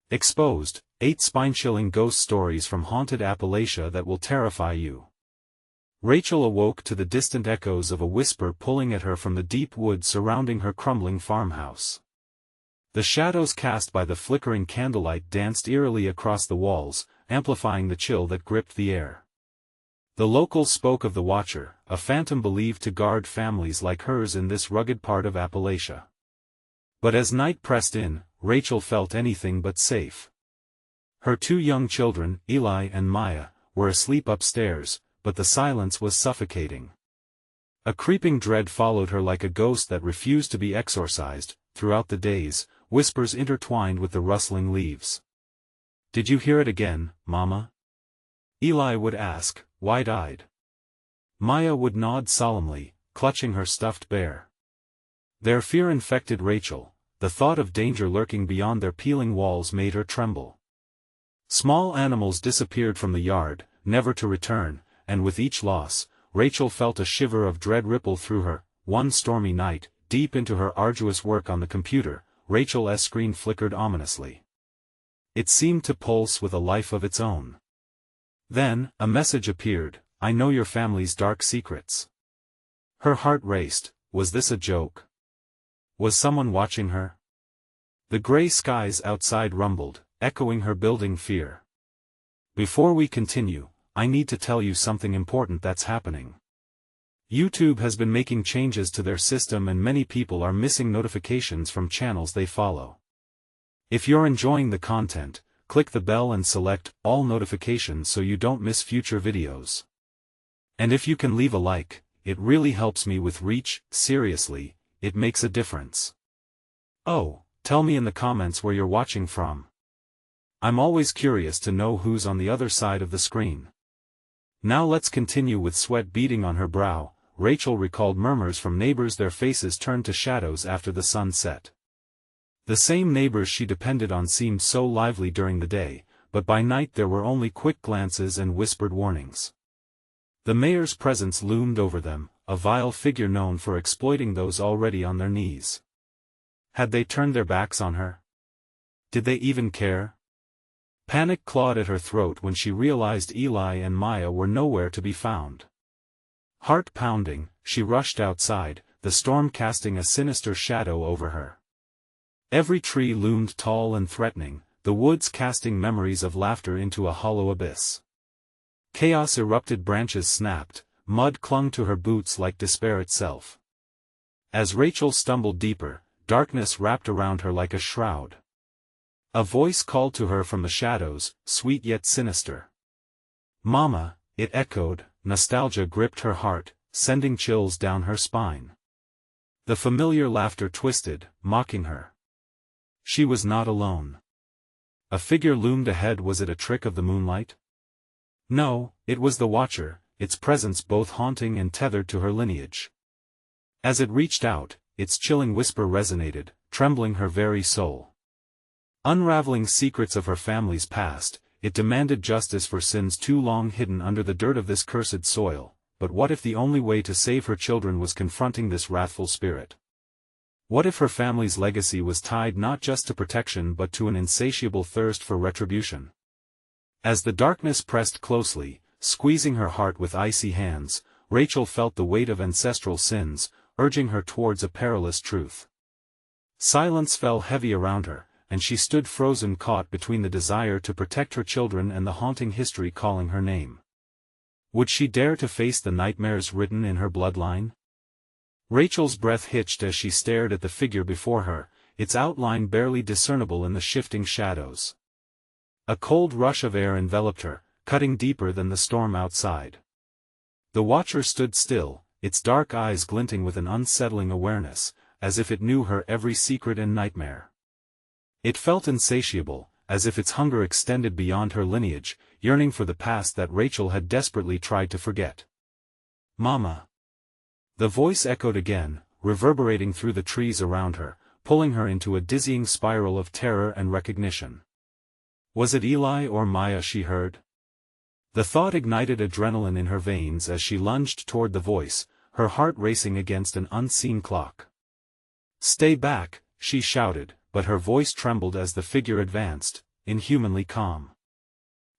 Exposed, 8 spine-chilling ghost stories from haunted Appalachia that will terrify you. Rachel awoke to the distant echoes of a whisper pulling at her from the deep woods surrounding her crumbling farmhouse. The shadows cast by the flickering candlelight danced eerily across the walls, amplifying the chill that gripped the air. The locals spoke of the Watcher, a phantom believed to guard families like hers in this rugged part of Appalachia. But as night pressed in, Rachel felt anything but safe. Her 2 young children, Eli and Maya, were asleep upstairs, but the silence was suffocating. A creeping dread followed her like a ghost that refused to be exorcised. Throughout the days, whispers intertwined with the rustling leaves. "Did you hear it again, Mama?" Eli would ask, wide-eyed. Maya would nod solemnly, clutching her stuffed bear. Their fear infected Rachel. The thought of danger lurking beyond their peeling walls made her tremble. Small animals disappeared from the yard, never to return, and with each loss, Rachel felt a shiver of dread ripple through her. One stormy night, deep into her arduous work on the computer, Rachel's screen flickered ominously. It seemed to pulse with a life of its own. Then, a message appeared, "I know your family's dark secrets." Her heart raced. Was this a joke? Was someone watching her? The gray skies outside rumbled, echoing her building fear. Before we continue, I need to tell you something important that's happening. YouTube has been making changes to their system and many people are missing notifications from channels they follow. If you're enjoying the content, click the bell and select all notifications so you don't miss future videos. And if you can leave a like, it really helps me with reach. Seriously, it makes a difference. Oh, tell me in the comments where you're watching from. I'm always curious to know who's on the other side of the screen. Now let's continue. With sweat beading on her brow, Rachel recalled murmurs from neighbors, their faces turned to shadows after the sun set. The same neighbors she depended on seemed so lively during the day, but by night there were only quick glances and whispered warnings. The mayor's presence loomed over them, a vile figure known for exploiting those already on their knees. Had they turned their backs on her? Did they even care? Panic clawed at her throat when she realized Eli and Maya were nowhere to be found. Heart pounding, she rushed outside, the storm casting a sinister shadow over her. Every tree loomed tall and threatening, the woods casting memories of laughter into a hollow abyss. Chaos erupted, branches snapped, mud clung to her boots like despair itself. As Rachel stumbled deeper, darkness wrapped around her like a shroud. A voice called to her from the shadows, sweet yet sinister. "Mama," it echoed. Nostalgia gripped her heart, sending chills down her spine. The familiar laughter twisted, mocking her. She was not alone. A figure loomed ahead. Was it a trick of the moonlight? No, it was the Watcher, its presence both haunting and tethered to her lineage. As it reached out, its chilling whisper resonated, trembling her very soul. Unraveling secrets of her family's past, it demanded justice for sins too long hidden under the dirt of this cursed soil. But what if the only way to save her children was confronting this wrathful spirit? What if her family's legacy was tied not just to protection but to an insatiable thirst for retribution? As the darkness pressed closely, squeezing her heart with icy hands, Rachel felt the weight of ancestral sins, urging her towards a perilous truth. Silence fell heavy around her, and she stood frozen, caught between the desire to protect her children and the haunting history calling her name. Would she dare to face the nightmares written in her bloodline? Rachel's breath hitched as she stared at the figure before her, its outline barely discernible in the shifting shadows. A cold rush of air enveloped her, cutting deeper than the storm outside. The Watcher stood still, its dark eyes glinting with an unsettling awareness, as if it knew her every secret and nightmare. It felt insatiable, as if its hunger extended beyond her lineage, yearning for the past that Rachel had desperately tried to forget. "Mama." The voice echoed again, reverberating through the trees around her, pulling her into a dizzying spiral of terror and recognition. Was it Eli or Maya she heard? The thought ignited adrenaline in her veins as she lunged toward the voice, her heart racing against an unseen clock. "Stay back," she shouted, but her voice trembled as the figure advanced, inhumanly calm.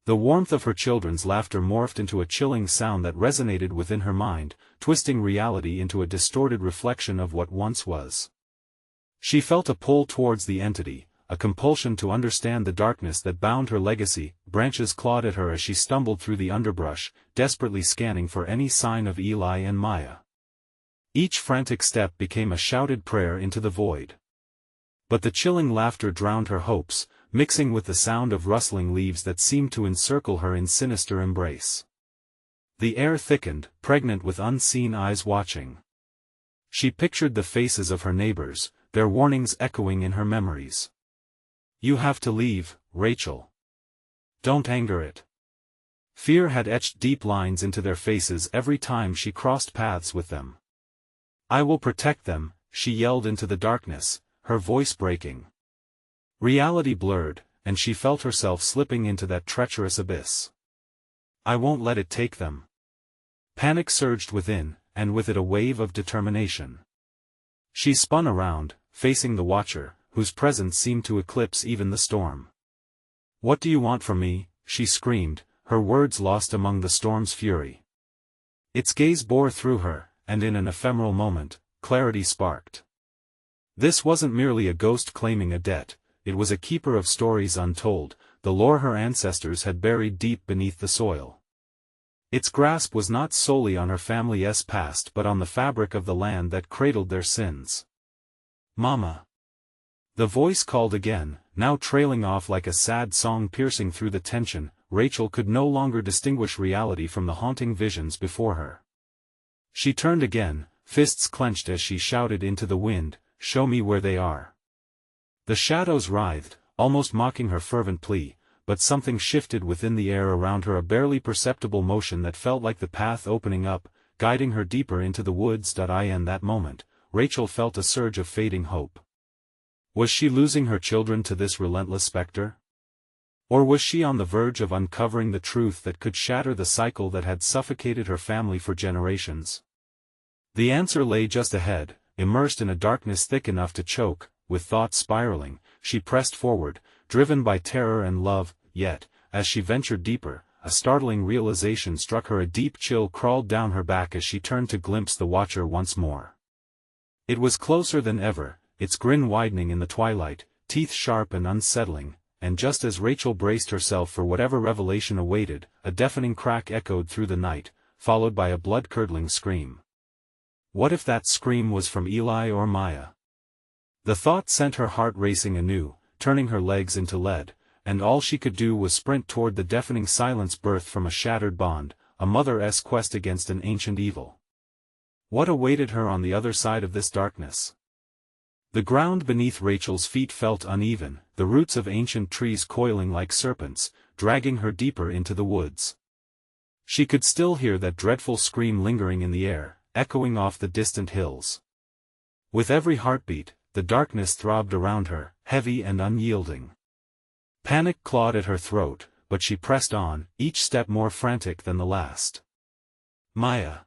The warmth of her children's laughter morphed into a chilling sound that resonated within her mind, twisting reality into a distorted reflection of what once was. She felt a pull towards the entity, a compulsion to understand the darkness that bound her legacy. Branches clawed at her as she stumbled through the underbrush, desperately scanning for any sign of Eli and Maya. Each frantic step became a shouted prayer into the void. But the chilling laughter drowned her hopes, mixing with the sound of rustling leaves that seemed to encircle her in sinister embrace. The air thickened, pregnant with unseen eyes watching. She pictured the faces of her neighbors, their warnings echoing in her memories. "You have to leave, Rachel. Don't anger it." Fear had etched deep lines into their faces every time she crossed paths with them. "I will protect them," she yelled into the darkness, her voice breaking. Reality blurred, and she felt herself slipping into that treacherous abyss. "I won't let it take them." Panic surged within, and with it a wave of determination. She spun around, facing the Watcher, whose presence seemed to eclipse even the storm. "What do you want from me?" she screamed, her words lost among the storm's fury. Its gaze bore through her, and in an ephemeral moment, clarity sparked. This wasn't merely a ghost claiming a debt. It was a keeper of stories untold, the lore her ancestors had buried deep beneath the soil. Its grasp was not solely on her family's past but on the fabric of the land that cradled their sins. "Mama." The voice called again, now trailing off like a sad song piercing through the tension. Rachel could no longer distinguish reality from the haunting visions before her. She turned again, fists clenched as she shouted into the wind, "Show me where they are." The shadows writhed, almost mocking her fervent plea, but something shifted within the air around her, a barely perceptible motion that felt like the path opening up, guiding her deeper into the woods. In that moment, Rachel felt a surge of fading hope. Was she losing her children to this relentless specter? Or was she on the verge of uncovering the truth that could shatter the cycle that had suffocated her family for generations? The answer lay just ahead, immersed in a darkness thick enough to choke. With thoughts spiraling, she pressed forward, driven by terror and love. Yet, as she ventured deeper, a startling realization struck her. A deep chill crawled down her back as she turned to glimpse the Watcher once more. It was closer than ever, its grin widening in the twilight, teeth sharp and unsettling, and just as Rachel braced herself for whatever revelation awaited, a deafening crack echoed through the night, followed by a blood-curdling scream. What if that scream was from Eli or Maya? The thought sent her heart racing anew, turning her legs into lead, and all she could do was sprint toward the deafening silence birthed from a shattered bond, a mother's quest against an ancient evil. What awaited her on the other side of this darkness? The ground beneath Rachel's feet felt uneven, the roots of ancient trees coiling like serpents, dragging her deeper into the woods. She could still hear that dreadful scream lingering in the air, echoing off the distant hills. With every heartbeat, the darkness throbbed around her, heavy and unyielding. Panic clawed at her throat, but she pressed on, each step more frantic than the last. "Maya!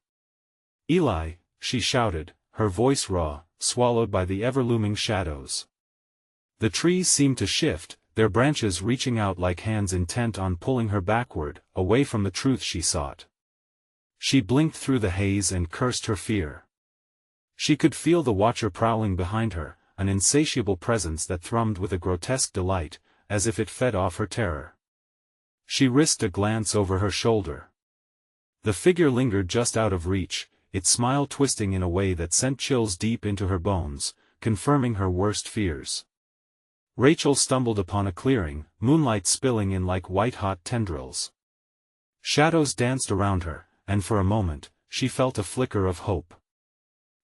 Eli!" she shouted, her voice raw, swallowed by the ever-looming shadows. The trees seemed to shift, their branches reaching out like hands intent on pulling her backward, away from the truth she sought. She blinked through the haze and cursed her fear. She could feel the Watcher prowling behind her, an insatiable presence that thrummed with a grotesque delight, as if it fed off her terror. She risked a glance over her shoulder. The figure lingered just out of reach, its smile twisting in a way that sent chills deep into her bones, confirming her worst fears. Rachel stumbled upon a clearing, moonlight spilling in like white-hot tendrils. Shadows danced around her, and for a moment, she felt a flicker of hope.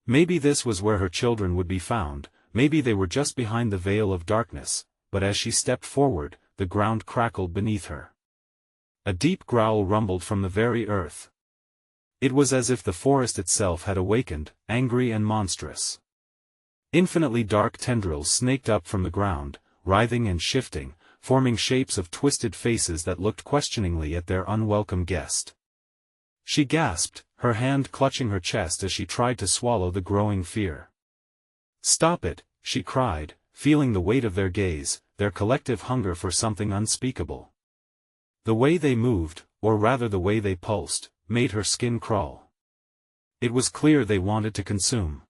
Maybe this was where her children would be found, maybe they were just behind the veil of darkness, but as she stepped forward, the ground crackled beneath her. A deep growl rumbled from the very earth. It was as if the forest itself had awakened, angry and monstrous. Infinitely dark tendrils snaked up from the ground, writhing and shifting, forming shapes of twisted faces that looked questioningly at their unwelcome guest. She gasped, her hand clutching her chest as she tried to swallow the growing fear. "Stop it," she cried, feeling the weight of their gaze, their collective hunger for something unspeakable. The way they moved, or rather the way they pulsed, made her skin crawl. It was clear they wanted to consume.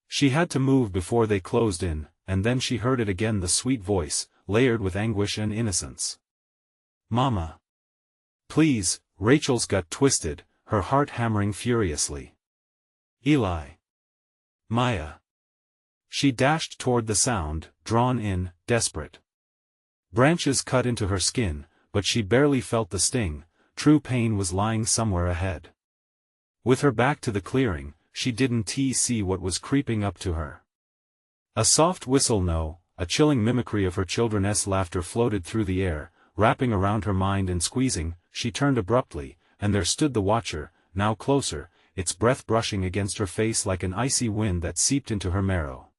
She had to move before they closed in, and then she heard it again, the sweet voice, layered with anguish and innocence. "Mama. Please." Rachel's gut twisted, her heart hammering furiously. "Eli. Maya." She dashed toward the sound, drawn in, desperate. Branches cut into her skin, but she barely felt the sting. True pain was lying somewhere ahead. With her back to the clearing, she didn't see what was creeping up to her. A soft whistle, no, a chilling mimicry of her children's laughter floated through the air, wrapping around her mind and squeezing. She turned abruptly, and there stood the Watcher, now closer, its breath brushing against her face like an icy wind that seeped into her marrow.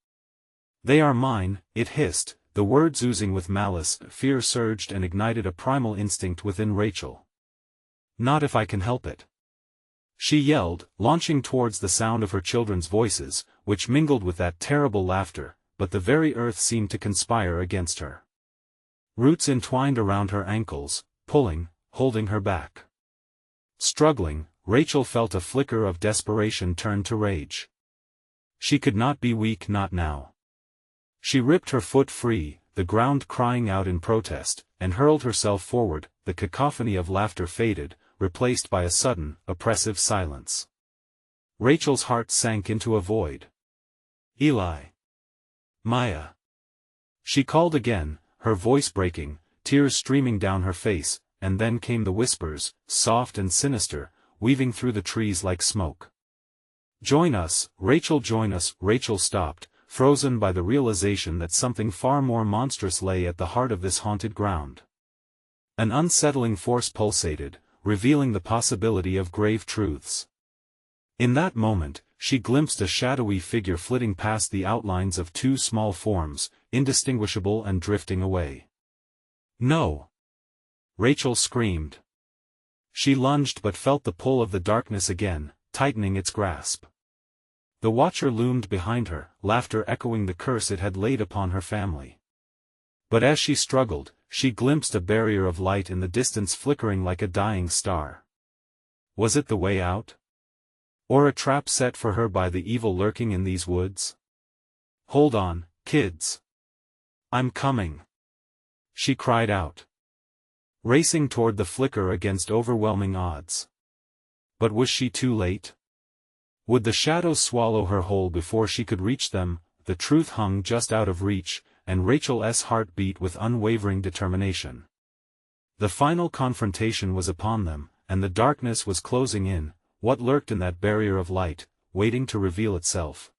"They are mine," it hissed, the words oozing with malice. Fear surged and ignited a primal instinct within Rachel. "Not if I can help it," she yelled, launching towards the sound of her children's voices, which mingled with that terrible laughter, but the very earth seemed to conspire against her. Roots entwined around her ankles, pulling, holding her back. Struggling, Rachel felt a flicker of desperation turn to rage. She could not be weak, not now. She ripped her foot free, the ground crying out in protest, and hurled herself forward. The cacophony of laughter faded, replaced by a sudden, oppressive silence. Rachel's heart sank into a void. "Eli. Maya." She called again, her voice breaking, tears streaming down her face, and then came the whispers, soft and sinister, weaving through the trees like smoke. "Join us, Rachel, join us." Rachel stopped, frozen by the realization that something far more monstrous lay at the heart of this haunted ground. An unsettling force pulsated, revealing the possibility of grave truths. In that moment, she glimpsed a shadowy figure flitting past the outlines of two small forms, indistinguishable and drifting away. "No!" Rachel screamed. She lunged but felt the pull of the darkness again, tightening its grasp. The Watcher loomed behind her, laughter echoing the curse it had laid upon her family. But as she struggled, she glimpsed a barrier of light in the distance flickering like a dying star. Was it the way out? Or a trap set for her by the evil lurking in these woods? "Hold on, kids. I'm coming," she cried out, racing toward the flicker against overwhelming odds. But was she too late? Would the shadows swallow her whole before she could reach them? The truth hung just out of reach, and Rachel's heart beat with unwavering determination. The final confrontation was upon them, and the darkness was closing in. What lurked in that barrier of light, waiting to reveal itself?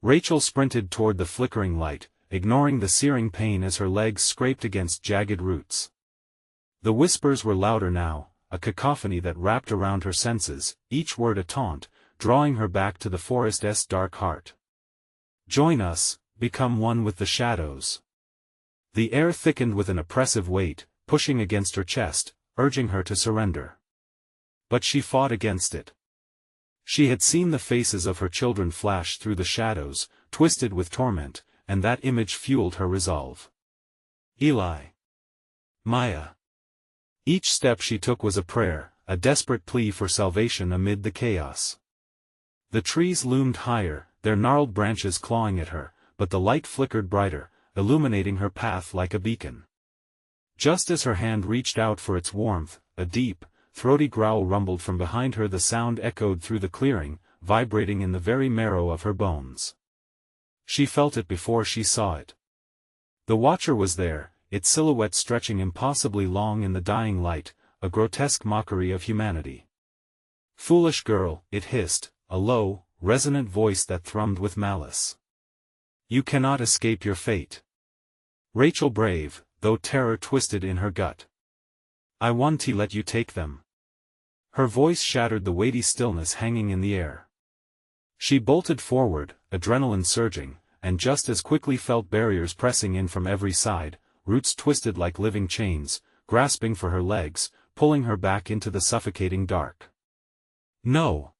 Rachel sprinted toward the flickering light, ignoring the searing pain as her legs scraped against jagged roots. The whispers were louder now, a cacophony that wrapped around her senses, each word a taunt, drawing her back to the forest's dark heart. "Join us, become one with the shadows." The air thickened with an oppressive weight, pushing against her chest, urging her to surrender. But she fought against it. She had seen the faces of her children flash through the shadows, twisted with torment, and that image fueled her resolve. "Eli. Maya." Each step she took was a prayer, a desperate plea for salvation amid the chaos. The trees loomed higher, their gnarled branches clawing at her, but the light flickered brighter, illuminating her path like a beacon. Just as her hand reached out for its warmth, a deep, throaty growl rumbled from behind her. The sound echoed through the clearing, vibrating in the very marrow of her bones. She felt it before she saw it. The Watcher was there, its silhouette stretching impossibly long in the dying light, a grotesque mockery of humanity. "Foolish girl," it hissed, a low, resonant voice that thrummed with malice. "You cannot escape your fate." Rachel brave, though terror twisted in her gut. "I want to let you take them." Her voice shattered the weighty stillness hanging in the air. She bolted forward, adrenaline surging, and just as quickly felt barriers pressing in from every side, roots twisted like living chains, grasping for her legs, pulling her back into the suffocating dark. "No!"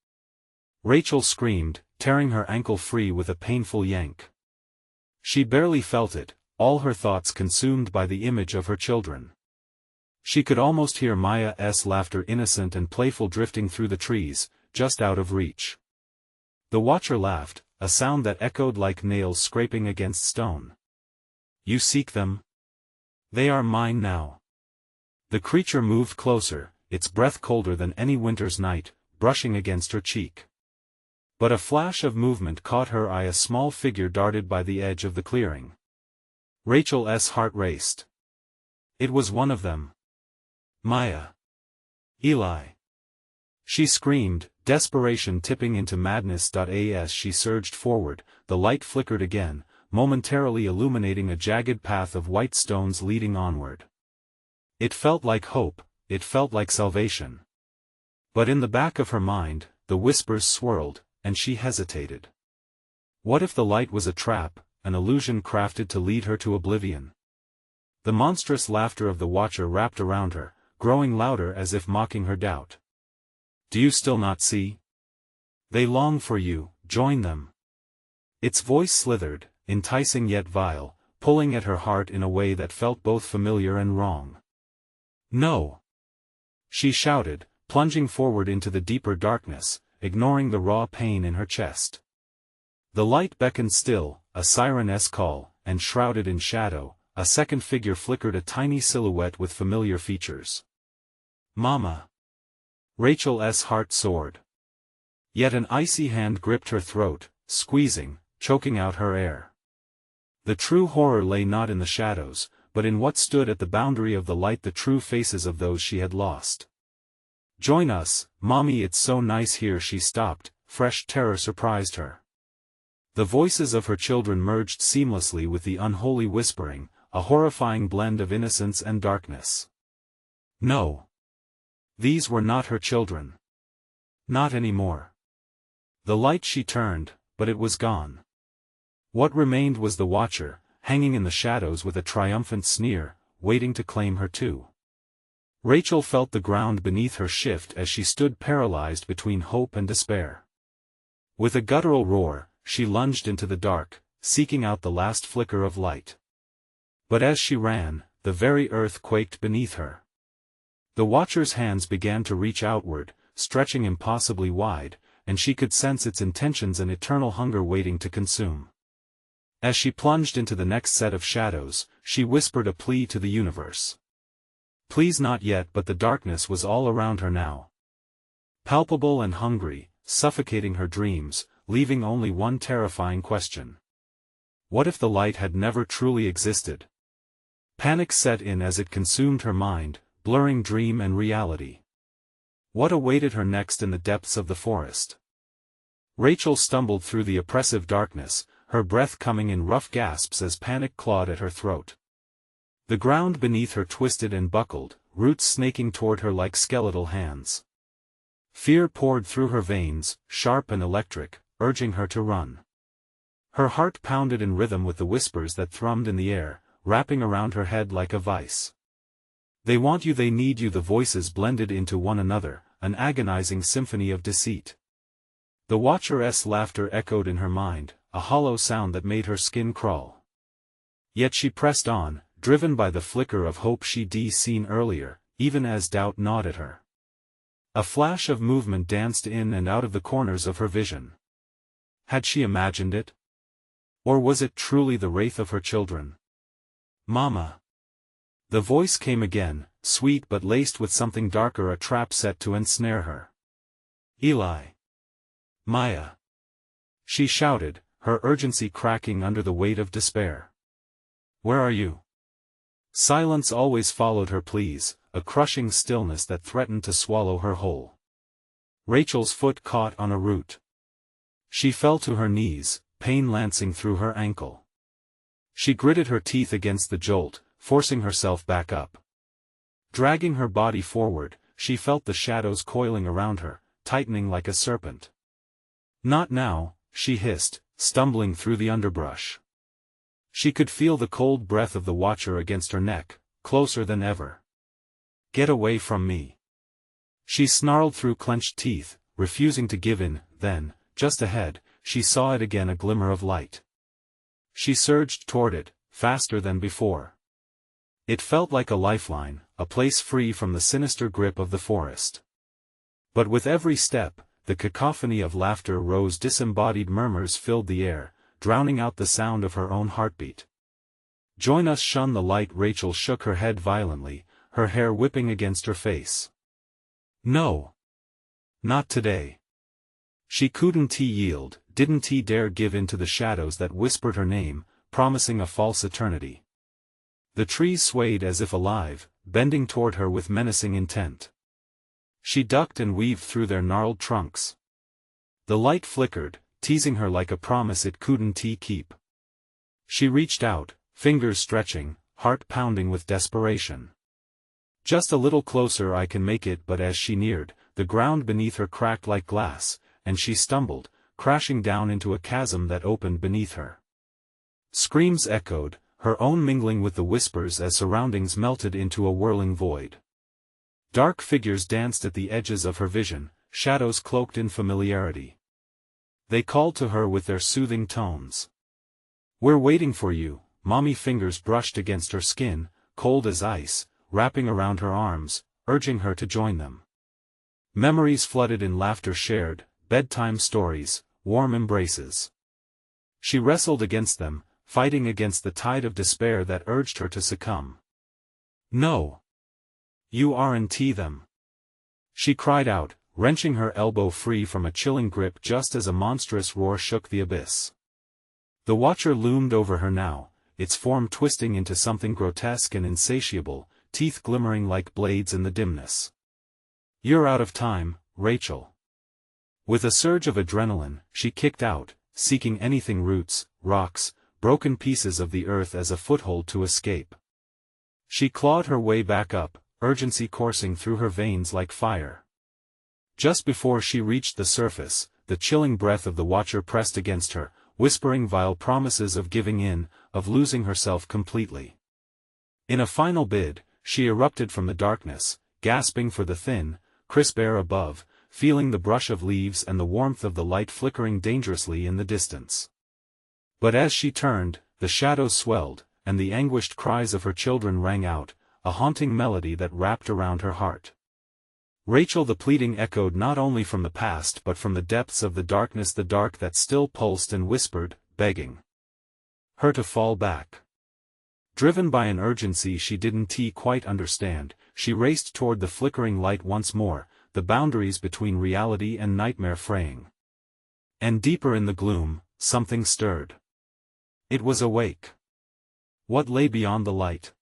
Rachel screamed, tearing her ankle free with a painful yank. She barely felt it, all her thoughts consumed by the image of her children. She could almost hear Maya's laughter, innocent and playful, drifting through the trees, just out of reach. The Watcher laughed, a sound that echoed like nails scraping against stone. "You seek them? They are mine now." The creature moved closer, its breath colder than any winter's night, brushing against her cheek. But a flash of movement caught her eye. A small figure darted by the edge of the clearing. Rachel's heart raced. It was one of them. Maya. Eli. She screamed, desperation tipping into madness. As she surged forward, the light flickered again, momentarily illuminating a jagged path of white stones leading onward. It felt like hope, it felt like salvation. But in the back of her mind, the whispers swirled, and she hesitated. What if the light was a trap, an illusion crafted to lead her to oblivion? The monstrous laughter of the Watcher wrapped around her, growing louder as if mocking her doubt. "Do you still not see? They long for you, join them." Its voice slithered, enticing yet vile, pulling at her heart in a way that felt both familiar and wrong. "No!" she shouted, plunging forward into the deeper darkness, ignoring the raw pain in her chest. The light beckoned still, a siren's call, and shrouded in shadow, a second figure flickered, a tiny silhouette with familiar features. "Mama!" Rachel's heart soared. Yet an icy hand gripped her throat, squeezing, choking out her air. The true horror lay not in the shadows, but in what stood at the boundary of the light, the true faces of those she had lost. "Join us, Mommy, it's so nice here." She stopped, fresh terror surprised her. The voices of her children merged seamlessly with the unholy whispering, a horrifying blend of innocence and darkness. No. These were not her children. Not anymore. The light she turned, but it was gone. What remained was the Watcher, hanging in the shadows with a triumphant sneer, waiting to claim her too. Rachel felt the ground beneath her shift as she stood paralyzed between hope and despair. With a guttural roar, she lunged into the dark, seeking out the last flicker of light. But as she ran, the very earth quaked beneath her. The Watcher's hands began to reach outward, stretching impossibly wide, and she could sense its intentions, an eternal hunger waiting to consume. As she plunged into the next set of shadows, she whispered a plea to the universe. Please, not yet. But the darkness was all around her now. Palpable and hungry, suffocating her dreams, leaving only one terrifying question. What if the light had never truly existed? Panic set in as it consumed her mind, blurring dream and reality. What awaited her next in the depths of the forest? Rachel stumbled through the oppressive darkness, her breath coming in rough gasps as panic clawed at her throat. The ground beneath her twisted and buckled, roots snaking toward her like skeletal hands. Fear poured through her veins, sharp and electric, urging her to run. Her heart pounded in rhythm with the whispers that thrummed in the air, wrapping around her head like a vice. They want you, they need you. The voices blended into one another, an agonizing symphony of deceit. The Watcher's laughter echoed in her mind, a hollow sound that made her skin crawl. Yet she pressed on, driven by the flicker of hope she'd seen earlier, even as doubt gnawed at her. A flash of movement danced in and out of the corners of her vision. Had she imagined it? Or was it truly the wraith of her children? Mama. The voice came again, sweet but laced with something darker, a trap set to ensnare her. Eli. Maya. She shouted, her urgency cracking under the weight of despair. Where are you? Silence always followed her pleas, a crushing stillness that threatened to swallow her whole. Rachel's foot caught on a root. She fell to her knees, pain lancing through her ankle. She gritted her teeth against the jolt, forcing herself back up. Dragging her body forward, she felt the shadows coiling around her, tightening like a serpent. Not now, she hissed, stumbling through the underbrush. She could feel the cold breath of the Watcher against her neck, closer than ever. Get away from me. She snarled through clenched teeth, refusing to give in. Then, just ahead, she saw it again, a glimmer of light. She surged toward it, faster than before. It felt like a lifeline, a place free from the sinister grip of the forest. But with every step, the cacophony of laughter rose, disembodied murmurs filled the air, drowning out the sound of her own heartbeat. Join us, shun the light. Rachel shook her head violently, her hair whipping against her face. No. Not today. She couldn't yield, didn't dare give in to the shadows that whispered her name, promising a false eternity. The trees swayed as if alive, bending toward her with menacing intent. She ducked and weaved through their gnarled trunks. The light flickered, teasing her like a promise it couldn't keep. She reached out, fingers stretching, heart pounding with desperation. Just a little closer, I can make it. But as she neared, the ground beneath her cracked like glass, and she stumbled, crashing down into a chasm that opened beneath her. Screams echoed, her own mingling with the whispers as surroundings melted into a whirling void. Dark figures danced at the edges of her vision, shadows cloaked in familiarity. They called to her with their soothing tones. "We're waiting for you." Mommy fingers brushed against her skin, cold as ice, wrapping around her arms, urging her to join them. Memories flooded in, laughter shared, bedtime stories, warm embraces. She wrestled against them, fighting against the tide of despair that urged her to succumb. "No. You aren't them." She cried out, wrenching her elbow free from a chilling grip just as a monstrous roar shook the abyss. The Watcher loomed over her now, its form twisting into something grotesque and insatiable, teeth glimmering like blades in the dimness. "You're out of time, Rachel." With a surge of adrenaline, she kicked out, seeking anything, roots, rocks, broken pieces of the earth as a foothold to escape. She clawed her way back up, urgency coursing through her veins like fire. Just before she reached the surface, the chilling breath of the Watcher pressed against her, whispering vile promises of giving in, of losing herself completely. In a final bid, she erupted from the darkness, gasping for the thin, crisp air above, feeling the brush of leaves and the warmth of the light flickering dangerously in the distance. But as she turned, the shadows swelled, and the anguished cries of her children rang out, a haunting melody that wrapped around her heart. Rachel, the pleading echoed not only from the past but from the depths of the darkness, the dark that still pulsed and whispered, begging her to fall back. Driven by an urgency she didn't quite understand, she raced toward the flickering light once more, the boundaries between reality and nightmare fraying. And deeper in the gloom, something stirred. It was awake. What lay beyond the light?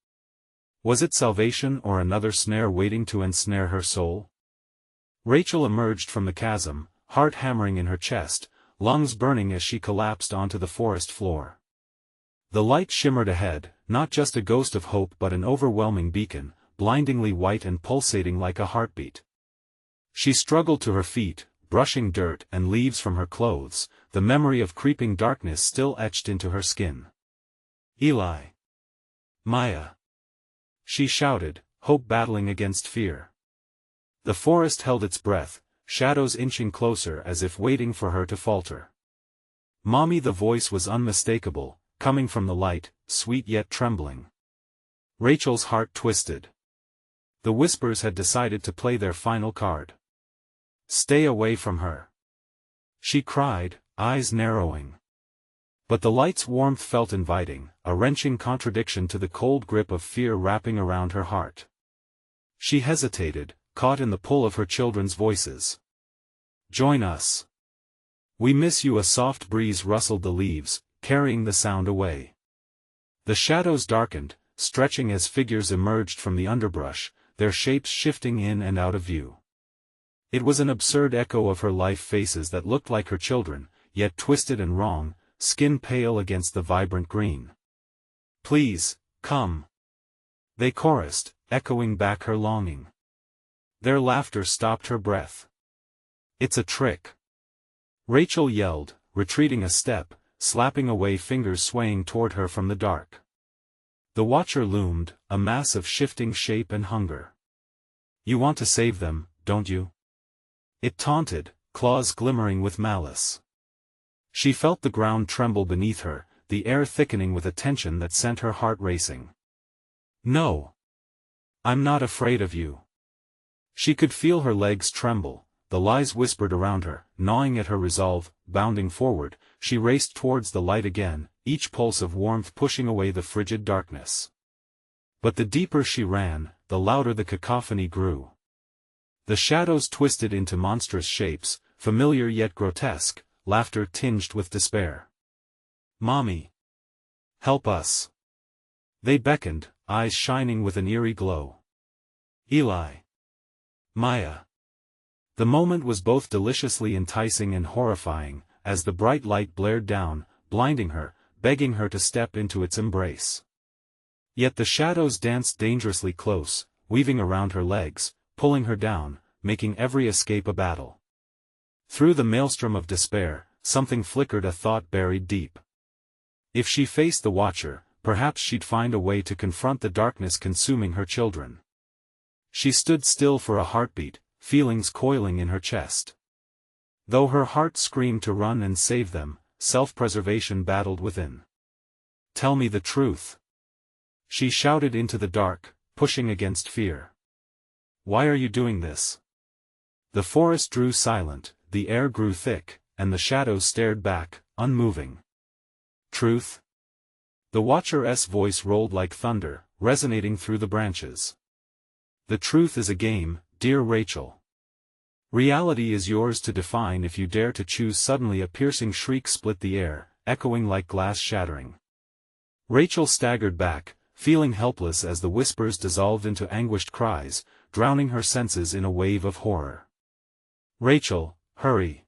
Was it salvation or another snare waiting to ensnare her soul? Rachel emerged from the chasm, heart hammering in her chest, lungs burning as she collapsed onto the forest floor. The light shimmered ahead, not just a ghost of hope but an overwhelming beacon, blindingly white and pulsating like a heartbeat. She struggled to her feet, brushing dirt and leaves from her clothes, the memory of creeping darkness still etched into her skin. "Eli! Maya!" she shouted, hope battling against fear. The forest held its breath, shadows inching closer as if waiting for her to falter. "Mommy!" The voice was unmistakable, coming from the light, sweet yet trembling. Rachel's heart twisted. The whispers had decided to play their final card. "Stay away from her!" she cried, eyes narrowing. But the light's warmth felt inviting, a wrenching contradiction to the cold grip of fear wrapping around her heart. She hesitated, caught in the pull of her children's voices. "Join us. We miss you." A soft breeze rustled the leaves, carrying the sound away. The shadows darkened, stretching as figures emerged from the underbrush, their shapes shifting in and out of view. It was an absurd echo of her life, faces that looked like her children, yet twisted and wrong, skin pale against the vibrant green. "Please, come!" they chorused, echoing back her longing. Their laughter stopped her breath. "It's a trick!" Rachel yelled, retreating a step, slapping away, fingers swaying toward her from the dark. The Watcher loomed, a mass of shifting shape and hunger. "You want to save them, don't you?" it taunted, claws glimmering with malice. She felt the ground tremble beneath her, the air thickening with a tension that sent her heart racing. "No. I'm not afraid of you." She could feel her legs tremble, the lies whispered around her, gnawing at her resolve. Bounding forward, she raced towards the light again, each pulse of warmth pushing away the frigid darkness. But the deeper she ran, the louder the cacophony grew. The shadows twisted into monstrous shapes, familiar yet grotesque, laughter tinged with despair. "Mommy! Help us!" They beckoned, eyes shining with an eerie glow. "Eli! Maya!" The moment was both deliciously enticing and horrifying, as the bright light blared down, blinding her, begging her to step into its embrace. Yet the shadows danced dangerously close, weaving around her legs, pulling her down, making every escape a battle. Through the maelstrom of despair, something flickered, a thought buried deep. If she faced the Watcher, perhaps she'd find a way to confront the darkness consuming her children. She stood still for a heartbeat, feelings coiling in her chest. Though her heart screamed to run and save them, self-preservation battled within. "Tell me the truth," she shouted into the dark, pushing against fear. "Why are you doing this?" The forest drew silent, the air grew thick, and the shadows stared back, unmoving. "Truth?" The Watcher's voice rolled like thunder, resonating through the branches. "The truth is a game, dear Rachel. Reality is yours to define if you dare to choose." Suddenly a piercing shriek split the air, echoing like glass shattering. Rachel staggered back, feeling helpless as the whispers dissolved into anguished cries, drowning her senses in a wave of horror. "Rachel, hurry!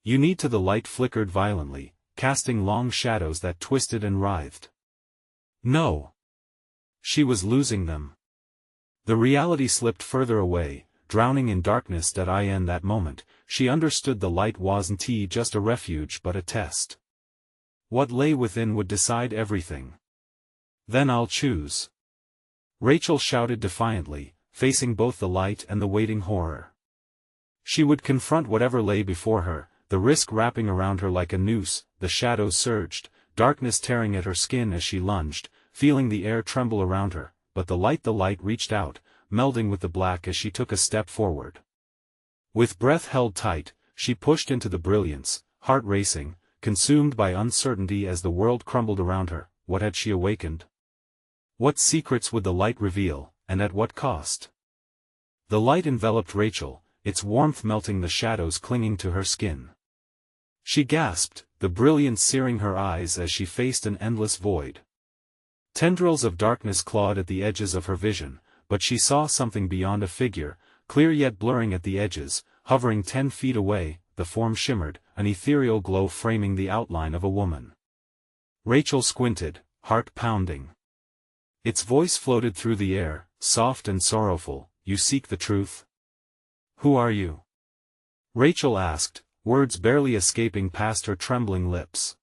You need to." The light flickered violently, casting long shadows that twisted and writhed. No! She was losing them. The reality slipped further away, drowning in darkness. In that moment, she understood the light wasn't just a refuge but a test. What lay within would decide everything. "Then I'll choose," Rachel shouted defiantly, facing both the light and the waiting horror. She would confront whatever lay before her, the risk wrapping around her like a noose. The shadows surged, darkness tearing at her skin as she lunged, feeling the air tremble around her, but the light reached out, melding with the black as she took a step forward. With breath held tight, she pushed into the brilliance, heart racing, consumed by uncertainty as the world crumbled around her. What had she awakened? What secrets would the light reveal, and at what cost? The light enveloped Rachel, its warmth melting the shadows clinging to her skin. She gasped, the brilliance searing her eyes as she faced an endless void. Tendrils of darkness clawed at the edges of her vision, but she saw something beyond. A figure, clear yet blurring at the edges, hovering 10 feet away. The form shimmered, an ethereal glow framing the outline of a woman. Rachel squinted, heart pounding. Its voice floated through the air, soft and sorrowful. "You seek the truth? Who are you?" Rachel asked, words barely escaping past her trembling lips.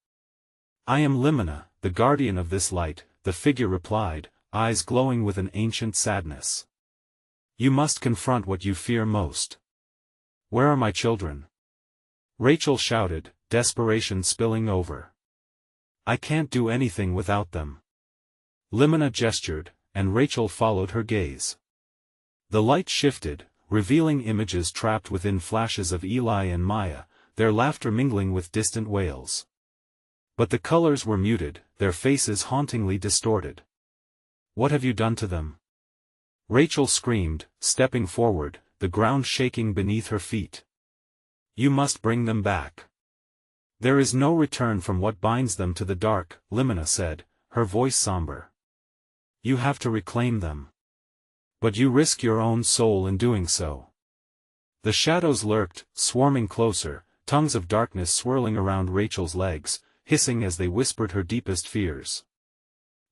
"I am Limina, the guardian of this light," the figure replied, eyes glowing with an ancient sadness. "You must confront what you fear most." "Where are my children?" Rachel shouted, desperation spilling over. "I can't do anything without them." Limina gestured, and Rachel followed her gaze. The light shifted, revealing images trapped within flashes of Eli and Maya, their laughter mingling with distant wails. But the colors were muted, their faces hauntingly distorted. "What have you done to them?" Rachel screamed, stepping forward, the ground shaking beneath her feet. "You must bring them back. There is no return from what binds them to the dark," Limina said, her voice somber. "You have to reclaim them. But you risk your own soul in doing so." The shadows lurked, swarming closer, tongues of darkness swirling around Rachel's legs, hissing as they whispered her deepest fears.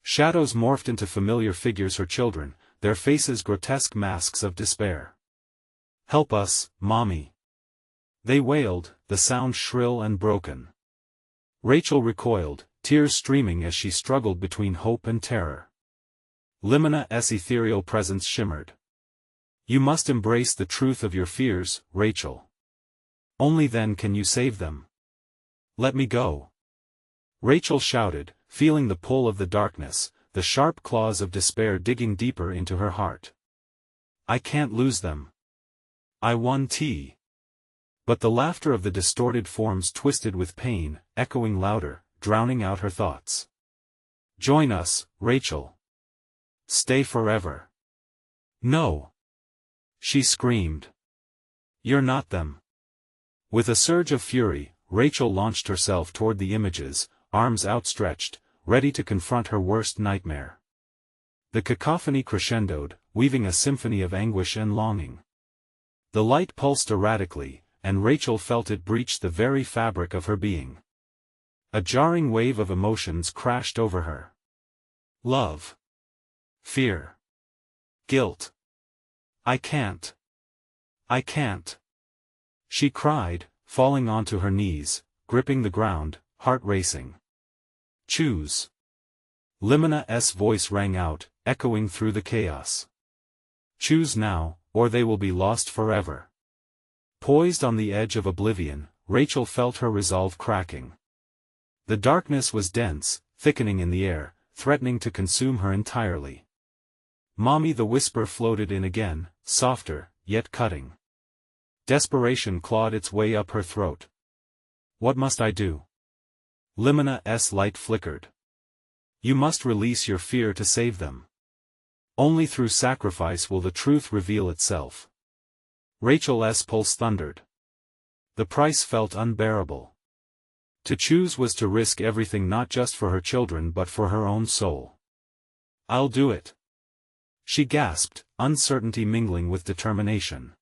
Shadows morphed into familiar figures, her children, their faces grotesque masks of despair. "Help us, Mommy!" they wailed, the sound shrill and broken. Rachel recoiled, tears streaming as she struggled between hope and terror. Limina's ethereal presence shimmered. "You must embrace the truth of your fears, Rachel. Only then can you save them. Let me go." Rachel shouted, feeling the pull of the darkness, the sharp claws of despair digging deeper into her heart. I can't lose them. I won T. But the laughter of the distorted forms twisted with pain, echoing louder, drowning out her thoughts. Join us, Rachel. Stay forever. No. She screamed. You're not them. With a surge of fury, Rachel launched herself toward the images, arms outstretched, ready to confront her worst nightmare. The cacophony crescendoed, weaving a symphony of anguish and longing. The light pulsed erratically, and Rachel felt it breach the very fabric of her being. A jarring wave of emotions crashed over her. Love. Fear. Guilt. I can't. I can't. She cried, falling onto her knees, gripping the ground, heart racing. Choose. Limena's voice rang out, echoing through the chaos. Choose now, or they will be lost forever. Poised on the edge of oblivion, Rachel felt her resolve cracking. The darkness was dense, thickening in the air, threatening to consume her entirely. Mommy, the whisper floated in again, softer, yet cutting. Desperation clawed its way up her throat. What must I do? Limena's light flickered. You must release your fear to save them. Only through sacrifice will the truth reveal itself. Rachel's pulse thundered. The price felt unbearable. To choose was to risk everything, not just for her children but for her own soul. I'll do it. She gasped, uncertainty mingling with determination.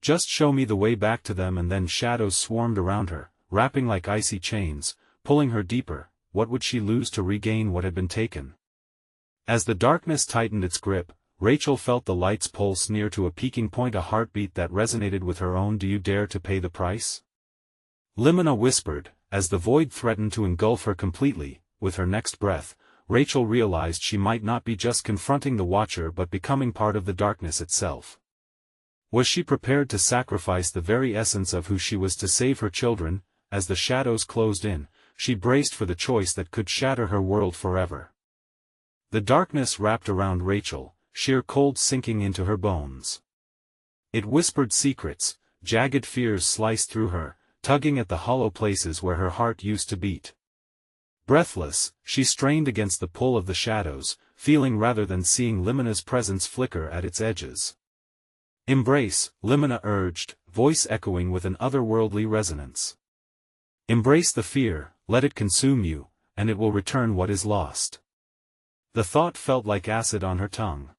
Just show me the way back to them. And then shadows swarmed around her, wrapping like icy chains, pulling her deeper. What would she lose to regain what had been taken? As the darkness tightened its grip, Rachel felt the light's pulse near to a peaking point, a heartbeat that resonated with her own. Do you dare to pay the price? Limena whispered, as the void threatened to engulf her completely. With her next breath, Rachel realized she might not be just confronting the Watcher but becoming part of the darkness itself. Was she prepared to sacrifice the very essence of who she was to save her children? As the shadows closed in, she braced for the choice that could shatter her world forever. The darkness wrapped around Rachel, sheer cold sinking into her bones. It whispered secrets, jagged fears sliced through her, tugging at the hollow places where her heart used to beat. Breathless, she strained against the pull of the shadows, feeling rather than seeing Limena's presence flicker at its edges. Embrace, Limena urged, voice echoing with an otherworldly resonance. Embrace the fear, let it consume you, and it will return what is lost. The thought felt like acid on her tongue.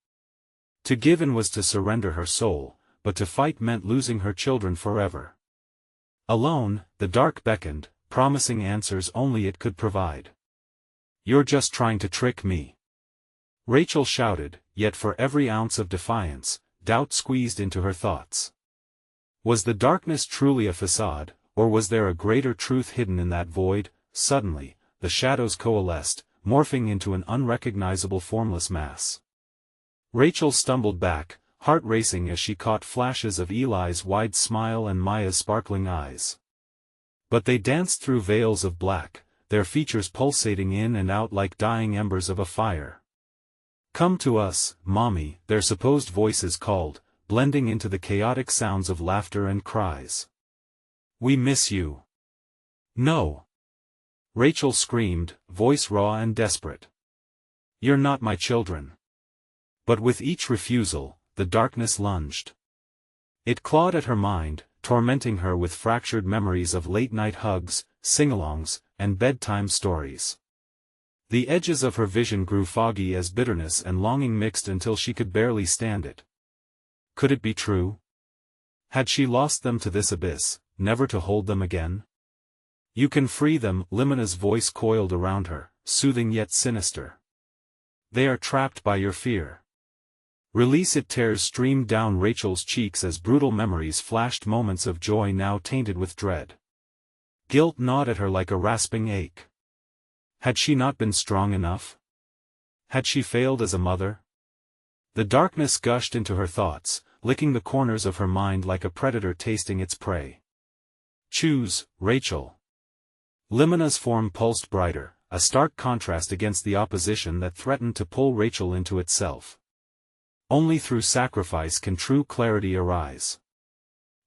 To give in was to surrender her soul, but to fight meant losing her children forever. Alone, the dark beckoned, promising answers only it could provide. You're just trying to trick me. Rachel shouted, yet for every ounce of defiance, doubt squeezed into her thoughts. Was the darkness truly a facade, or was there a greater truth hidden in that void? Suddenly, the shadows coalesced, morphing into an unrecognizable formless mass. Rachel stumbled back, heart racing as she caught flashes of Eli's wide smile and Maya's sparkling eyes. But they danced through veils of black, their features pulsating in and out like dying embers of a fire. Come to us, Mommy, their supposed voices called, blending into the chaotic sounds of laughter and cries. We miss you. No. Rachel screamed, voice raw and desperate. You're not my children. But with each refusal, the darkness lunged. It clawed at her mind, tormenting her with fractured memories of late-night hugs, sing-alongs, and bedtime stories. The edges of her vision grew foggy as bitterness and longing mixed until she could barely stand it. Could it be true? Had she lost them to this abyss, never to hold them again? You can free them, Limena's voice coiled around her, soothing yet sinister. They are trapped by your fear. Release it. Tears streamed down Rachel's cheeks as brutal memories flashed, moments of joy now tainted with dread. Guilt gnawed at her like a rasping ache. Had she not been strong enough? Had she failed as a mother? The darkness gushed into her thoughts, licking the corners of her mind like a predator tasting its prey. Choose, Rachel. Limena's form pulsed brighter, a stark contrast against the opposition that threatened to pull Rachel into itself. Only through sacrifice can true clarity arise.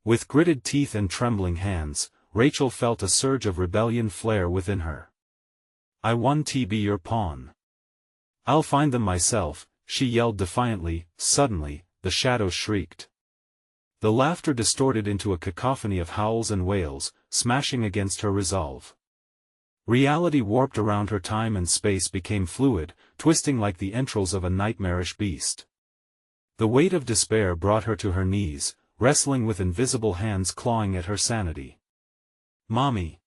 With gritted teeth and trembling hands, Rachel felt a surge of rebellion flare within her. "I want to be your pawn. I'll find them myself," she yelled defiantly. Suddenly, the shadows shrieked. The laughter distorted into a cacophony of howls and wails, smashing against her resolve. Reality warped around her, time and space became fluid, twisting like the entrails of a nightmarish beast. The weight of despair brought her to her knees, wrestling with invisible hands clawing at her sanity. "Mommy!"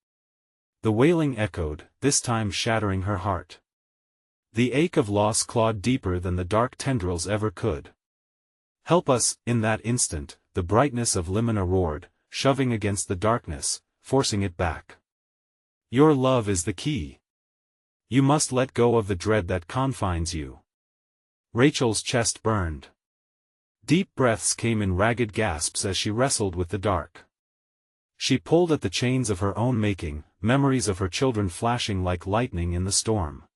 The wailing echoed, this time shattering her heart. The ache of loss clawed deeper than the dark tendrils ever could. "Help us!" In that instant, the brightness of Limena roared, shoving against the darkness, forcing it back. "Your love is the key. You must let go of the dread that confines you." Rachel's chest burned. Deep breaths came in ragged gasps as she wrestled with the dark. She pulled at the chains of her own making, memories of her children flashing like lightning in the storm.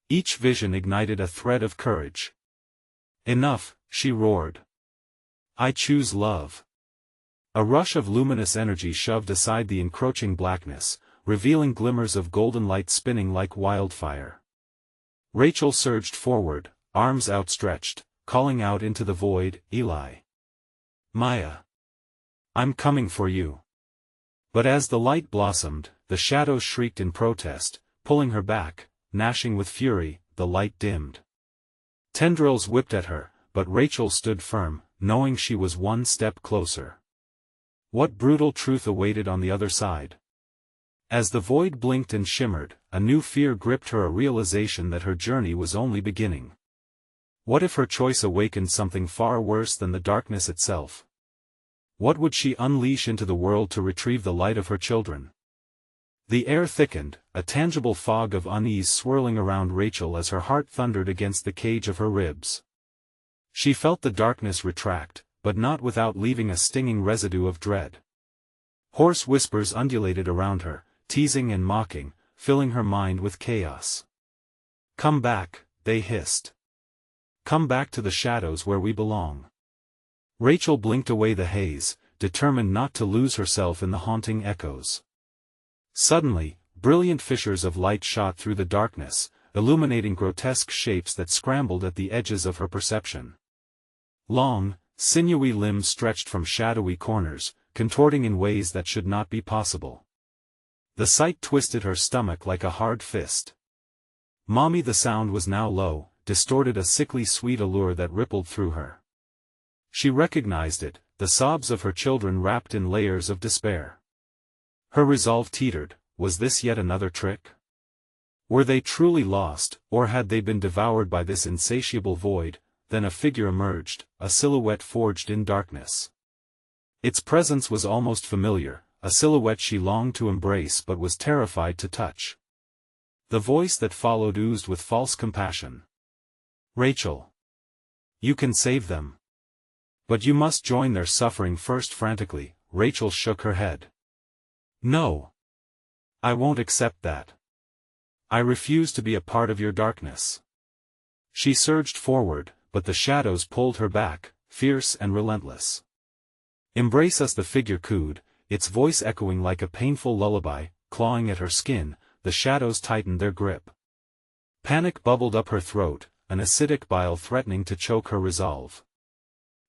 Each vision ignited a thread of courage. "Enough," she roared. "I choose love." A rush of luminous energy shoved aside the encroaching blackness, revealing glimmers of golden light spinning like wildfire. Rachel surged forward, arms outstretched, calling out into the void, "Eli! Maya! I'm coming for you!" But as the light blossomed, the shadows shrieked in protest, pulling her back, gnashing with fury. The light dimmed. Tendrils whipped at her, but Rachel stood firm, knowing she was one step closer. What brutal truth awaited on the other side? As the void blinked and shimmered, a new fear gripped her, a realization that her journey was only beginning. What if her choice awakened something far worse than the darkness itself? What would she unleash into the world to retrieve the light of her children? The air thickened, a tangible fog of unease swirling around Rachel as her heart thundered against the cage of her ribs. She felt the darkness retract, but not without leaving a stinging residue of dread. Hoarse whispers undulated around her, teasing and mocking, filling her mind with chaos. "Come back," they hissed. "Come back to the shadows where we belong." Rachel blinked away the haze, determined not to lose herself in the haunting echoes. Suddenly, brilliant fissures of light shot through the darkness, illuminating grotesque shapes that scrambled at the edges of her perception. Long, sinewy limbs stretched from shadowy corners, contorting in ways that should not be possible. The sight twisted her stomach like a hard fist. "Mommy!" The sound was now low, distorted, a sickly sweet allure that rippled through her. She recognized it, the sobs of her children wrapped in layers of despair. Her resolve teetered. Was this yet another trick? Were they truly lost, or had they been devoured by this insatiable void? Then a figure emerged, a silhouette forged in darkness. Its presence was almost familiar, a silhouette she longed to embrace but was terrified to touch. The voice that followed oozed with false compassion. "Rachel! You can save them. But you must join their suffering first." Frantically, Rachel shook her head. "No. I won't accept that. I refuse to be a part of your darkness." She surged forward, but the shadows pulled her back, fierce and relentless. "Embrace us," the figure cooed, its voice echoing like a painful lullaby. Clawing at her skin, the shadows tightened their grip. Panic bubbled up her throat, an acidic bile threatening to choke her resolve.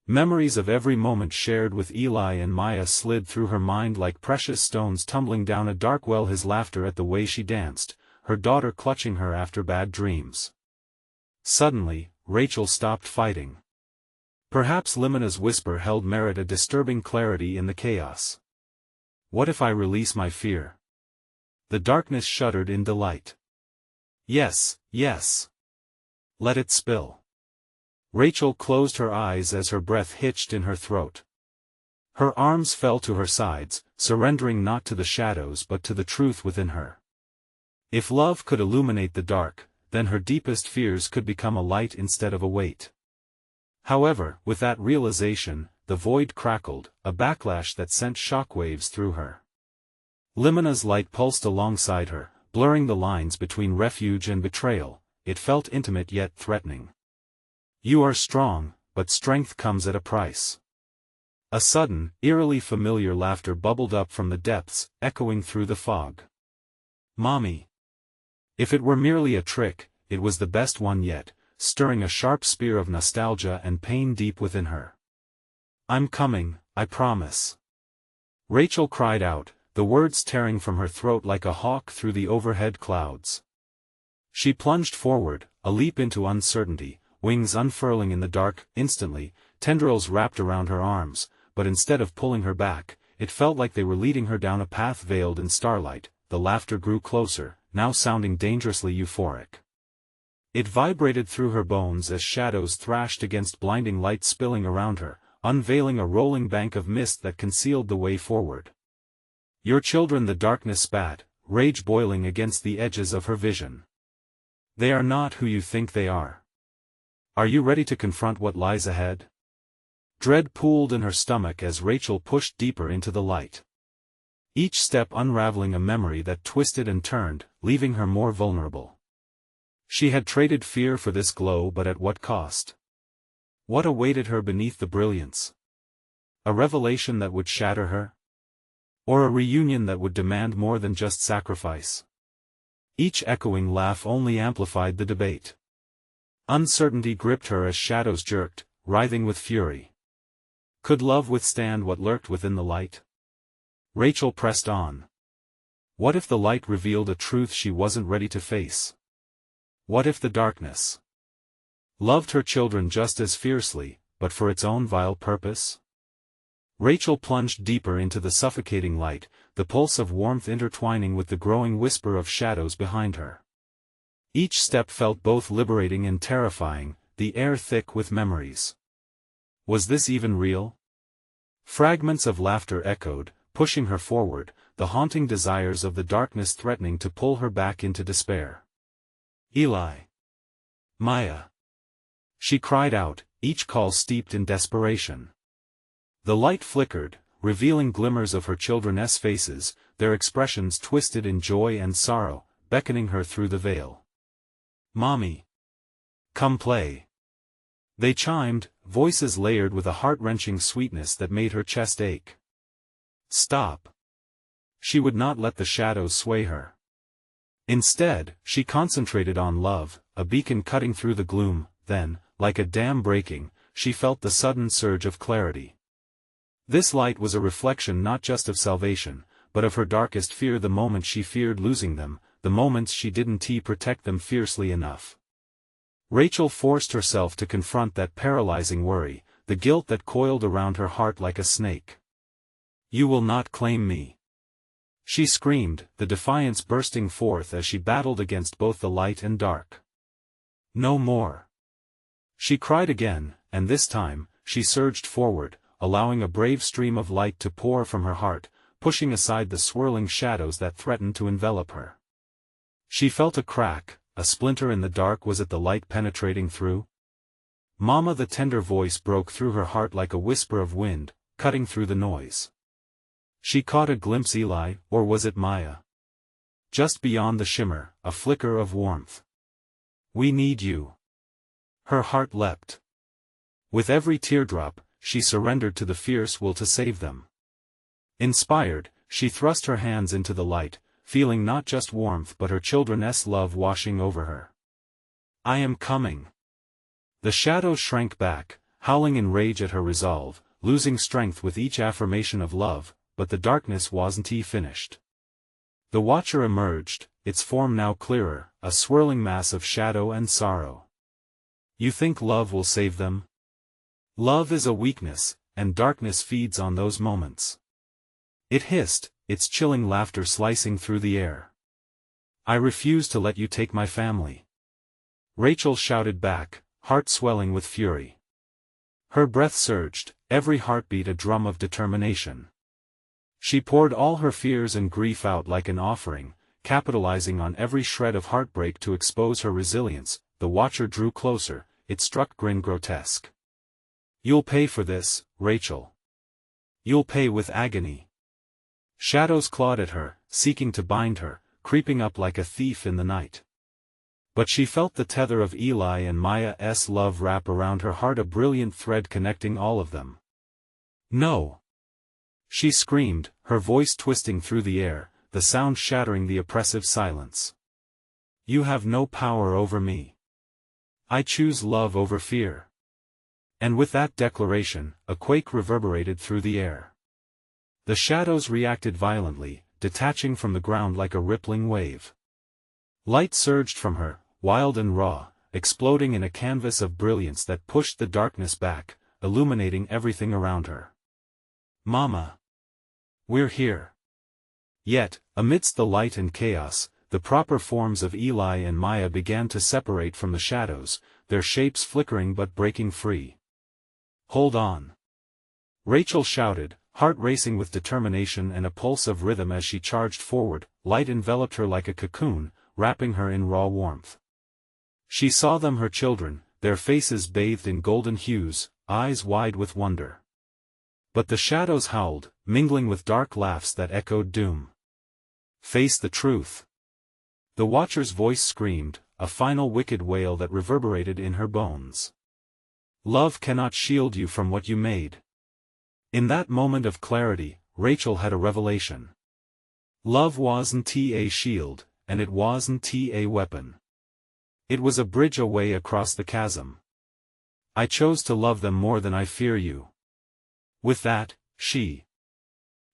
Memories of every moment shared with Eli and Maya slid through her mind like precious stones tumbling down a dark well. His laughter at the way she danced, her daughter clutching her after bad dreams. Suddenly, Rachel stopped fighting. Perhaps Limena's whisper held merit, a disturbing clarity in the chaos. What if I release my fear? The darkness shuddered in delight. Yes, yes. Let it spill. Rachel closed her eyes as her breath hitched in her throat. Her arms fell to her sides, surrendering not to the shadows but to the truth within her. If love could illuminate the dark, then her deepest fears could become a light instead of a weight. However, with that realization, the void crackled, a backlash that sent shockwaves through her. Limena's light pulsed alongside her, blurring the lines between refuge and betrayal. It felt intimate yet threatening. You are strong, but strength comes at a price. A sudden, eerily familiar laughter bubbled up from the depths, echoing through the fog. Mommy. If it were merely a trick, it was the best one yet, stirring a sharp spear of nostalgia and pain deep within her. I'm coming, I promise. Rachel cried out, the words tearing from her throat like a hawk through the overhead clouds. She plunged forward, a leap into uncertainty, wings unfurling in the dark. Instantly, tendrils wrapped around her arms, but instead of pulling her back, it felt like they were leading her down a path veiled in starlight. The laughter grew closer, now sounding dangerously euphoric. It vibrated through her bones as shadows thrashed against blinding light spilling around her, unveiling a rolling bank of mist that concealed the way forward. Your children, the darkness spat, rage boiling against the edges of her vision. They are not who you think they are. Are you ready to confront what lies ahead? Dread pooled in her stomach as Rachel pushed deeper into the light. Each step unraveling a memory that twisted and turned, leaving her more vulnerable. She had traded fear for this glow, but at what cost? What awaited her beneath the brilliance? A revelation that would shatter her? Or a reunion that would demand more than just sacrifice? Each echoing laugh only amplified the debate. Uncertainty gripped her as shadows jerked, writhing with fury. Could love withstand what lurked within the light? Rachel pressed on. What if the light revealed a truth she wasn't ready to face? What if the darkness loved her children just as fiercely, but for its own vile purpose? Rachel plunged deeper into the suffocating light, the pulse of warmth intertwining with the growing whisper of shadows behind her. Each step felt both liberating and terrifying, the air thick with memories. Was this even real? Fragments of laughter echoed, pushing her forward, the haunting desires of the darkness threatening to pull her back into despair. Eli. Maya. She cried out, each call steeped in desperation. The light flickered, revealing glimmers of her children's faces, their expressions twisted in joy and sorrow, beckoning her through the veil. Mommy. Come play. They chimed, voices layered with a heart-wrenching sweetness that made her chest ache. Stop. She would not let the shadows sway her. Instead, she concentrated on love, a beacon cutting through the gloom. Then, like a dam breaking, she felt the sudden surge of clarity. This light was a reflection not just of salvation, but of her darkest fear, the moments she feared losing them, the moments she didn't protect them fiercely enough. Rachel forced herself to confront that paralyzing worry, the guilt that coiled around her heart like a snake. You will not claim me. She screamed, the defiance bursting forth as she battled against both the light and dark. No more. She cried again, and this time, she surged forward, allowing a brave stream of light to pour from her heart, pushing aside the swirling shadows that threatened to envelop her. She felt a crack, a splinter in the dark. Was it the light penetrating through? Mama, the tender voice broke through her heart like a whisper of wind, cutting through the noise. She caught a glimpse. Eli, or was it Maya? Just beyond the shimmer, a flicker of warmth. We need you. Her heart leapt. With every teardrop, she surrendered to the fierce will to save them. Inspired, she thrust her hands into the light, feeling not just warmth but her children's love washing over her. I am coming. The shadows shrank back, howling in rage at her resolve, losing strength with each affirmation of love, but the darkness wasn't finished. The Watcher emerged, its form now clearer, a swirling mass of shadow and sorrow. You think love will save them? Love is a weakness, and darkness feeds on those moments. It hissed, its chilling laughter slicing through the air. I refuse to let you take my family. Rachel shouted back, heart swelling with fury. Her breath surged, every heartbeat a drum of determination. She poured all her fears and grief out like an offering, capitalizing on every shred of heartbreak to expose her resilience. The Watcher drew closer, its struck grin grotesque. You'll pay for this, Rachel. You'll pay with agony. Shadows clawed at her, seeking to bind her, creeping up like a thief in the night. But she felt the tether of Eli and Maya's love wrap around her heart, a brilliant thread connecting all of them. "No!" she screamed, her voice twisting through the air, the sound shattering the oppressive silence. "You have no power over me. I choose love over fear." And with that declaration, a quake reverberated through the air. The shadows reacted violently, detaching from the ground like a rippling wave. Light surged from her, wild and raw, exploding in a canvas of brilliance that pushed the darkness back, illuminating everything around her. "Mama! We're here!" Yet, amidst the light and chaos, the proper forms of Eli and Maya began to separate from the shadows, their shapes flickering but breaking free. "Hold on!" Rachel shouted, heart racing with determination and a pulse of rhythm as she charged forward. Light enveloped her like a cocoon, wrapping her in raw warmth. She saw them, her children, their faces bathed in golden hues, eyes wide with wonder. But the shadows howled, mingling with dark laughs that echoed doom. "Face the truth!" The Watcher's voice screamed, a final wicked wail that reverberated in her bones. "Love cannot shield you from what you made." In that moment of clarity, Rachel had a revelation. Love wasn't a shield, and it wasn't a weapon. It was a bridge away across the chasm. "I chose to love them more than I fear you." With that, she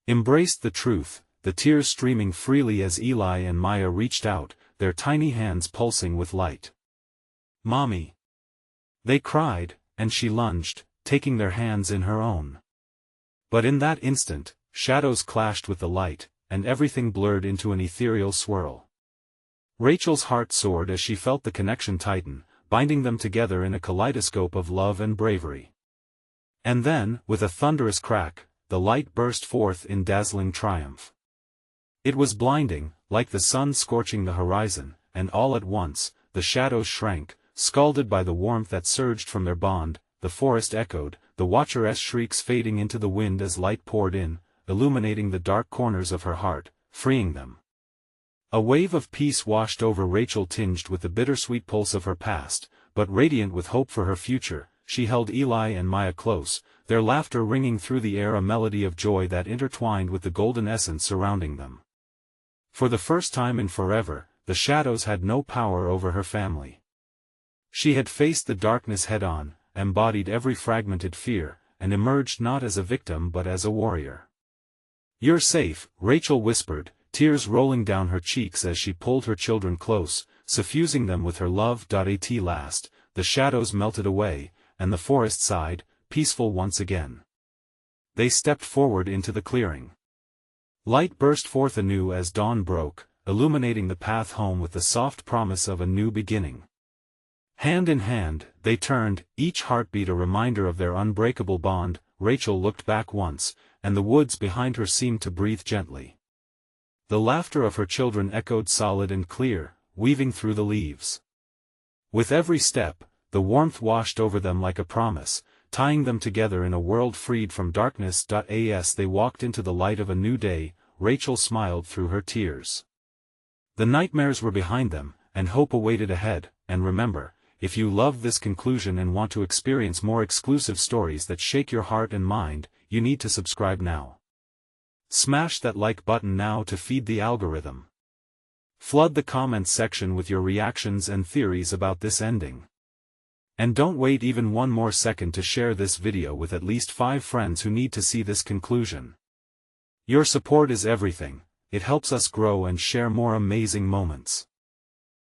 embraced the truth, the tears streaming freely as Eli and Maya reached out, their tiny hands pulsing with light. "Mommy!" they cried, and she lunged, taking their hands in her own. But in that instant, shadows clashed with the light, and everything blurred into an ethereal swirl. Rachel's heart soared as she felt the connection tighten, binding them together in a kaleidoscope of love and bravery. And then, with a thunderous crack, the light burst forth in dazzling triumph. It was blinding, like the sun scorching the horizon, and all at once, the shadows shrank, scalded by the warmth that surged from their bond. The forest echoed, the Watcher's shrieks fading into the wind as light poured in, illuminating the dark corners of her heart, freeing them. A wave of peace washed over Rachel, tinged with the bittersweet pulse of her past, but radiant with hope for her future. She held Eli and Maya close, their laughter ringing through the air, a melody of joy that intertwined with the golden essence surrounding them. For the first time in forever, the shadows had no power over her family. She had faced the darkness head-on, embodied every fragmented fear, and emerged not as a victim but as a warrior. "You're safe," Rachel whispered, tears rolling down her cheeks as she pulled her children close, suffusing them with her love. At last, the shadows melted away, and the forest sighed, peaceful once again. They stepped forward into the clearing. Light burst forth anew as dawn broke, illuminating the path home with the soft promise of a new beginning. Hand in hand, they turned, each heartbeat a reminder of their unbreakable bond. Rachel looked back once, and the woods behind her seemed to breathe gently. The laughter of her children echoed solid and clear, weaving through the leaves. With every step, the warmth washed over them like a promise, tying them together in a world freed from darkness. As they walked into the light of a new day, Rachel smiled through her tears. The nightmares were behind them, and hope awaited ahead. And remember, if you loved this conclusion and want to experience more exclusive stories that shake your heart and mind, you need to subscribe now. Smash that like button now to feed the algorithm. Flood the comments section with your reactions and theories about this ending. And don't wait even one more second to share this video with at least 5 friends who need to see this conclusion. Your support is everything. It helps us grow and share more amazing moments.